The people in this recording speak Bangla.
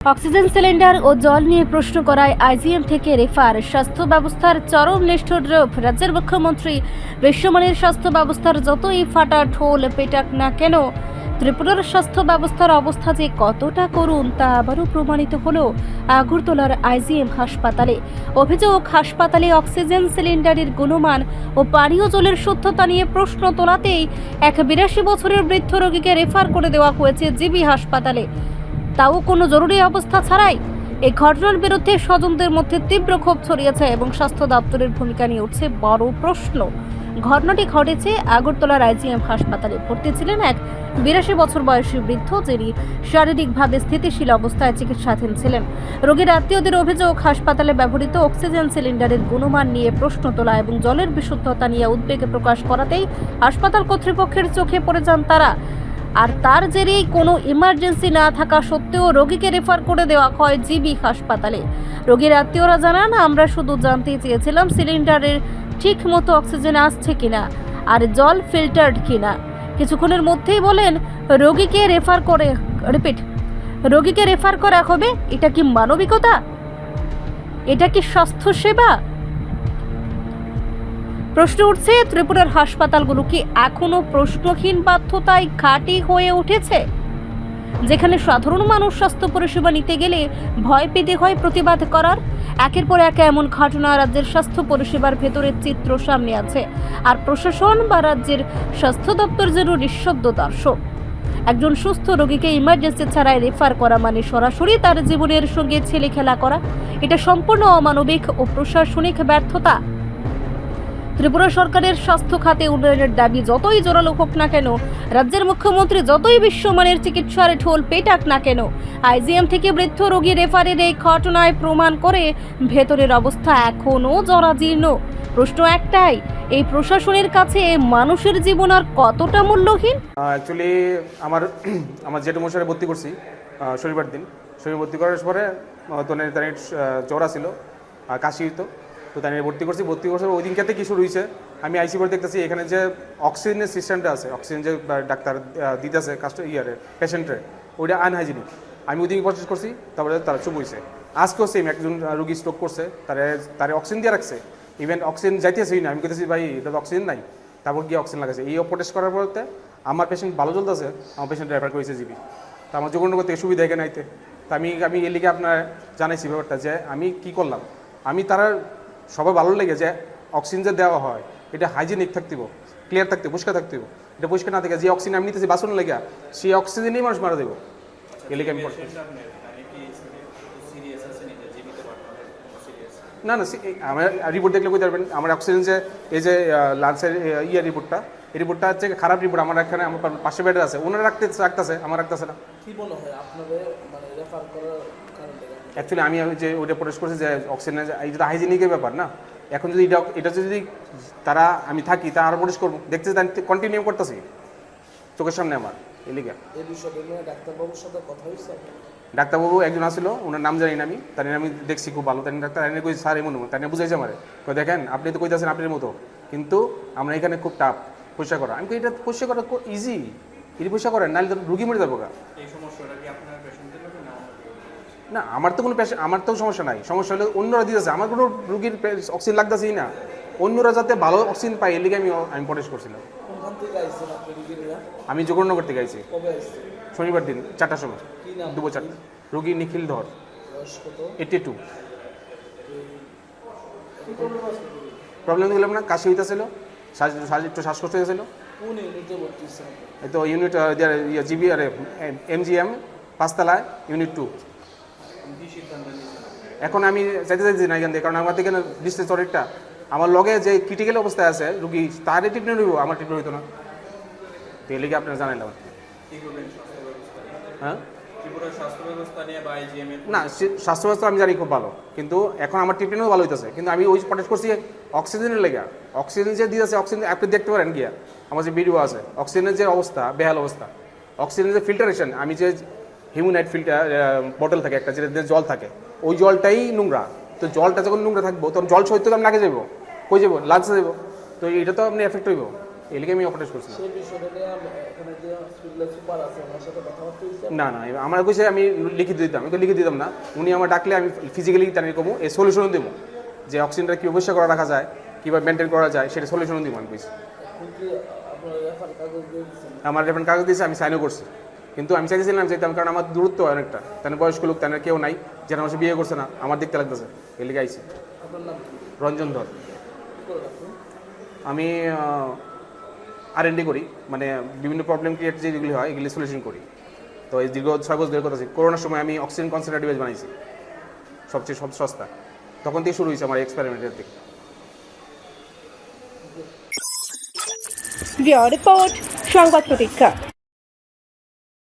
অক্সিজেন সিলিন্ডার ও জল নিয়ে প্রশ্ন করায় আইজিএম থেকে রেফার। স্বাস্থ্য ব্যবস্থার চরম নিষ্ঠুর রূপ। রাজ্যের মুখ্যমন্ত্রী বিশ্বমানের স্বাস্থ্য ব্যবস্থার যতই ফাটা ঢোল পেটাক না কেন, ত্রিপুরার স্বাস্থ্য ব্যবস্থার অবস্থা যে কতটা করুণ তা আবারও প্রমাণিত হলো আগরতলার আইজিএম হাসপাতালে। অভিযোগ, হাসপাতালে অক্সিজেন সিলিন্ডারের গুণমান ও পানীয় জলের শুদ্ধতা নিয়ে প্রশ্ন তোলাতেই এক 82 বছরের বৃদ্ধ রোগীকে রেফার করে দেওয়া হয়েছে জিবি হাসপাতালে, তাও কোনো জরুরি অবস্থা ছাড়াই। এই ঘটনার বিরুদ্ধে স্বজনদের মধ্যে তীব্র ক্ষোভ ছড়িয়েছে এবং স্বাস্থ্য দপ্তরের ভূমিকা নিয়ে উঠছে বড় প্রশ্ন। ঘটনাটি ঘটেছে আগরতলার আইজিএম হাসপাতালে। ভর্তি ছিলেন এক 82 বছর বয়সী বৃদ্ধ, যিনি শারীরিকভাবে স্থিতিশীল অবস্থায় চিকিৎসাধীন ছিলেন। রোগীর আত্মীয়দের অভিযোগ, হাসপাতালে ব্যবহৃত অক্সিজেন সিলিন্ডারের গুণমান নিয়ে প্রশ্ন তোলা এবং জলের বিশুদ্ধতা নিয়ে উদ্বেগ প্রকাশ করাতেই হাসপাতাল কর্তৃপক্ষের চোখে পড়ে যান তারা। আর তার জেরেই কোনো ইমার্জেন্সি না থাকা সত্ত্বেও রোগীকে রেফার করে দেওয়া হয় জিবি হাসপাতালে। রোগীর আত্মীয়রা জানান, আমরা শুধু জানতে চেয়েছিলাম সিলিন্ডারের ঠিক মতো অক্সিজেন আসছে কিনা আর জল ফিল্টার্ড কিনা। কিছুক্ষণের মধ্যেই বলেন রোগীকে রেফার করা হবে। এটা কি মানবিকতা? এটা কি স্বাস্থ্য সেবা? প্রশ্ন উঠছে, ত্রিপুরার হাসপাতালগুলো কি এখনো প্রশ্নহীন বাধ্যতায় ঘাঁটি হয়ে উঠেছে, যেখানে সাধারণ মানুষ স্বাস্থ্য পরিষেবা নিতে গেলে ভয় পেতে হয় প্রতিবাদ করার? একের পর এক এমন ঘটনা রাজ্যের স্বাস্থ্য পরিষেবার ভেতরের চিত্র সামনে আছে, আর প্রশাসন বা রাজ্যের স্বাস্থ্য দপ্তর যেন নিঃশব্দ দর্শক। একজন সুস্থ রোগীকে ইমার্জেন্সি ছাড়াই রেফার করা মানে সরাসরি তার জীবনের সঙ্গে ছেলে খেলা করা। এটা সম্পূর্ণ অমানবিক ও প্রশাসনিক ব্যর্থতা। ত্রিপুরা সরকারের স্বাস্থ্য খাতে উন্নয়নের দাবি যতই জোরালো হোক না কেন, রাজ্যের মুখ্যমন্ত্রী যতই বিশ্বমানের চিকিৎসার ঢোল পেটাক না কেন, আইজিএম থেকে বৃদ্ধ রোগী রেফারের এই ঘটনায় প্রমাণ করে ভেতরের অবস্থা এখনও জরাজীর্ণ। প্রশ্ন একটাই, এই প্রশাসনের কাছে মানুষের জীবন আর কতটা মূল্যহীন? অ্যাকচুয়ালি আমার জেঠু মশাই ভর্তি করছি শনিবার দিন। শনিবার ভর্তি করার পরে তার জ্বর ছিল, কাশি হইতো, তো তাই ভর্তি করছি ওই দিনকাতে কি শুরু হয়েছে, আমি আইসি করে দেখতেছি এখানে যে অক্সিজেনের সিস্টেমটা আছে, অক্সিজেন যে ডাক্তার দিতেছে পেশেন্টের, ওইটা আনহাইজিনিক। আমি ওই দিন প্রসেস করছি, তারপরে তারা চুপ হয়েছে। আজকেও সেম একজন রুগী স্ট্রোক করছে, তারে অক্সিজেন দিয়ে রাখছে, ইভেন অক্সিজেন যাইতেছেই না। আমি বলতেছি ভাই এটা তো অক্সিজেন নাই, তারপর গিয়ে অক্সিজেন লাগাচ্ছে। এই প্রোটেস্ট করার পরতে আমার পেশেন্ট ভালো চলতেছে, আমার পেশেন্ট রেফার করেছে জিবি। তা আমার যোগাযোগ করতে সুবিধা এখানে আইতে, তা আমি এর লিগে আপনার জানাইছি ব্যাপারটা যে আমি কি করলাম। আমি তারা সবাই ভালো লেগে যে অক্সিজেন যে দেওয়া হয় এটা হাইজেনিক থাকতেব, ক্লিয়ার থাকতে, পরিষ্কার থাকতেব। এটা পরিষ্কার না থাকে যে অক্সিজেন আমি নিতেছি বাসন লেগে, সেই অক্সিজেনই মানুষ মারা দেবো। এর লিগে আমি না আমার রিপোর্ট দেখলে বুঝতে পারবেন। আমার অক্সিজেন যে এই যে লাঞ্চের রিপোর্টটা, এই রিপোর্টটা হচ্ছে খারাপ রিপোর্ট। আমার এখানে আমার পাশে বেডে আছে, ওনারা রাখতেছে, আমার রাখতেছে না। কি মনে হয় আপনাদের মানে রেফার করার কারণটা? অ্যাকচুয়ালি আমি যে ওইটা প্রোটেস্ট করছি যে অক্সিজেন এই যেটা হাইজেনিকের ব্যাপার না, এখন যদি এটা যদি তারা আমি থাকি তা আরও প্রোটেস্ট করবো। দেখতেছি কন্টিনিউ করতেছি চোখের সামনে আমার। এই লিগে এই বিষয়টা নিয়ে ডাক্তারবাবুর সাথে কথা হয়েছে? ডাক্তারবাবু একজন আসছিল, ওনার নাম জানি না আমি, তাই আমি দেখছি খুব ভালো। তাই ডাক্তার এনে কই স্যার এমন, তাই বুঝাইছে আমার, দেখেন আপনি তো কইতেছেন আপনার মতো, কিন্তু আমরা এখানে খুব টাফ পয়সা করা। আমি এটা পয়সা করা ইজি, এটি পয়সা করেন নাহলে তো রুগী মরে যাবো। এই সমস্যাটা কি আপনার পেশেন্টের লোকে না, আমার তো কোনো আমার তো সমস্যা নাই। সমস্যা হলে অন্যরা দিতেছে, আমার কোনো রুগীর অক্সিজেন লাগতেছেই না। অন্যরা যাতে ভালো অক্সিজেন পায় এর লিগে আমি প্রোটেস্ট করছিলাম। কোনখান থেকে আইছেন আপনি রোগীরা? আমি যোগনগর থেকে আইছি কবে আইছেন? শনিবার দিন 4টার সময়, কি নাম? দুপুর 4টা। রোগী নিখিল ধর, বয়স কত? 82। কি প্রবলেম আছে? প্রবলেম দিলাম না, কাশি হইতেছিল, একটু শ্বাসকষ্ট হয়েছিল। কোন ইউনিটে ভর্তি হয়েছেন? এই তো ইউনিট জিবি আর MGM 5 তলায়, ইউনিট 2। এখন আমি চাইতে না এখান থেকে, কারণ আমাদের এখানে ডিস্টেন্স অনেকটা। আমার লগে যে ক্রিটিক্যাল অবস্থায় আছে রুগী, তার ট্রিটমেন্ট হইব, আমার ট্রিটমেন্ট হইতো না। তো এর লিগে আপনারা জানাইলাম। হ্যাঁ, না স্বাস্থ্য ব্যবস্থা আমি জানি খুব ভালো, কিন্তু এখন আমার ট্রিটমেন্টও ভালো হইতেছে। কিন্তু আমি ওই প্রোটেস্ট করছি অক্সিজেনের লেগে। অক্সিজেন যে দিয়েছে, অক্সিজেন আপনি দেখতে পারেন গিয়া, আমার যে ভিডিও আছে, অক্সিজেনের যে অবস্থা, বেহাল অবস্থা। অক্সিজেনের যে ফিল্টারেশন, আমি যে হিউম্যানাইট ফিল্টার বটল থাকে একটা, যেটা জল থাকে, ওই জলটাই নোংরা। তো জলটা যখন নোংরা থাকবো তখন জল সহিত আমি লাগে যাবো, কই যাবো, লাঞ্চে যাবো, তো এটা তো আপনি এফেক্ট হইব। এই লিগে আমি অপারেশন করছি। সেই বিষয়টা নিয়ে এখানে যে হসপিটালের সুপার আছে ওনার সাথে কথাবার্তা হয়েছে? না না, আমার কইছে আমি লিখিত দিতাম, আমি তো লিখিত দিতাম না। উনি আমার ডাকলে আমি ফিজিক্যালি তাদের কমু এই সলিউশনও দেবো, যে অক্সিজেনটা কী অবশ্যই করে রাখা যায়, কীভাবে মেনটেন করা যায় সেটা সলিউশনও দিব আমি কইছি। এখন কি আপনার রেফার কাগজ দিয়ে দিচ্ছেন? আমার রেফারেন্স কাগজ দিয়েছে, আমি সাইনও করছি, কিন্তু আমি চাইছিলাম যেতাম, কারণ আমার দূরত্ব অনেকটা, তাদের বয়স্ক লোক, তাদের কেউ নাই, যারা আমার বিয়ে করছে না, আমার দেখতে লাগতেছে, এই লিগে আইছি। আপনার নাম কি? রঞ্জন ধর। কি করে রাখুন? আমি R&D করি, মানে বিভিন্ন প্রবলেম ক্রিয়েট যেগুলি হয় এগুলি সলিউশন করি। তো এই দীর্ঘ 6 বছর ধরে কথা আছে, করোনার সময় আমি অক্সিজেন কনসেন্ট্রেট ডিভাইস বানাইছি, সবচেয়ে সস্তা, তখন থেকে শুরু হয়েছে আমার এক্সপেরিমেন্টের থেকে। রিপোর্ট সংবাদ প্রতীক্ষা।